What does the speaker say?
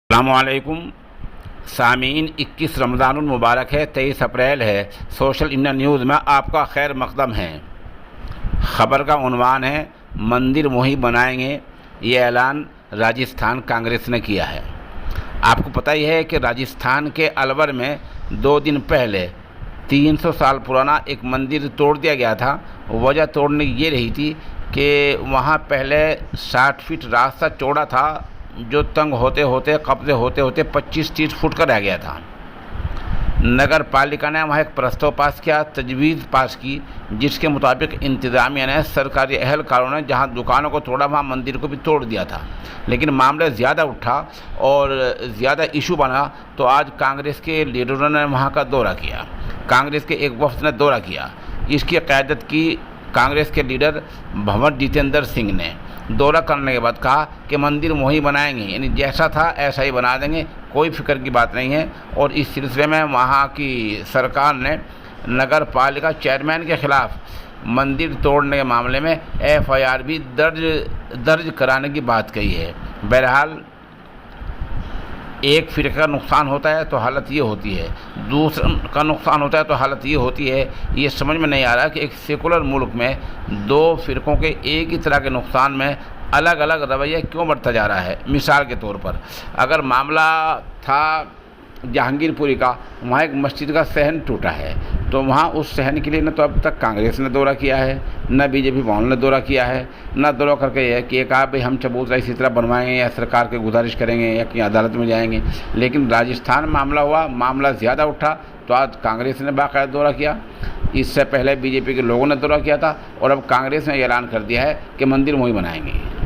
अस्सलामुअलैकुम सामीन, 21 रमज़ानुल मुबारक है, 23 अप्रैल है। सोशल इंडिया न्यूज़ में आपका खैर मकदम है। ख़बर का उन्वान है मंदिर वहीं बनाएंगे। ये ऐलान राजस्थान कांग्रेस ने किया है। आपको पता ही है कि राजस्थान के अलवर में 2 दिन पहले 300 साल पुराना एक मंदिर तोड़ दिया गया था। वजह तोड़ने की ये रही थी कि वहाँ पहले 60 फीट रास्ता चौड़ा था, जो तंग होते होते कब्जे होते होते 25-30 फुट का रह गया था। नगर पालिका ने वहाँ एक प्रस्ताव पास किया, तजवीज़ पास की, जिसके मुताबिक इंतज़ामिया ने, सरकारी एहलकारों ने जहाँ दुकानों को तोड़ा वहाँ मंदिर को भी तोड़ दिया था। लेकिन मामला ज़्यादा उठा और ज़्यादा इशू बना, तो आज कांग्रेस के लीडरों ने वहाँ का दौरा किया। कांग्रेस के एक वफ्द ने दौरा किया। इसकी क़यादत की कांग्रेस के लीडर भंवर जितेंद्र सिंह ने। दौरा करने के बाद कहा कि मंदिर वहीं बनाएंगे, यानी जैसा था ऐसा ही बना देंगे, कोई फिक्र की बात नहीं है। और इस सिलसिले में वहाँ की सरकार ने नगर पालिका चेयरमैन के ख़िलाफ़ मंदिर तोड़ने के मामले में FIR भी दर्ज कराने की बात कही है। बहरहाल एक फ़िरक़े का नुकसान होता है तो हालत ये होती है, दूसरा का नुकसान होता है तो हालत ये होती है। ये समझ में नहीं आ रहा कि एक सेकुलर मुल्क में 2 फ़िरक़ों के एक ही तरह के नुकसान में अलग अलग रवैया क्यों बरता जा रहा है। मिसाल के तौर पर अगर मामला था जहांगीरपुरी का, वहाँ एक मस्जिद का सहन टूटा है, तो वहाँ उस सहन के लिए न तो अब तक कांग्रेस ने दौरा किया है, न BJP भवन ने दौरा किया है, न दौरा करके यह कि कहा भाई हम चबूतरा इसी तरह बनवाएंगे या सरकार के गुजारिश करेंगे या कहीं अदालत में जाएंगे। लेकिन राजस्थान मामला हुआ, मामला ज़्यादा उठा, तो आज कांग्रेस ने बाकायदा दौरा किया। इससे पहले BJP के लोगों ने दौरा किया था और अब कांग्रेस ने ऐलान कर दिया है कि मंदिर वहीं बनाएंगे।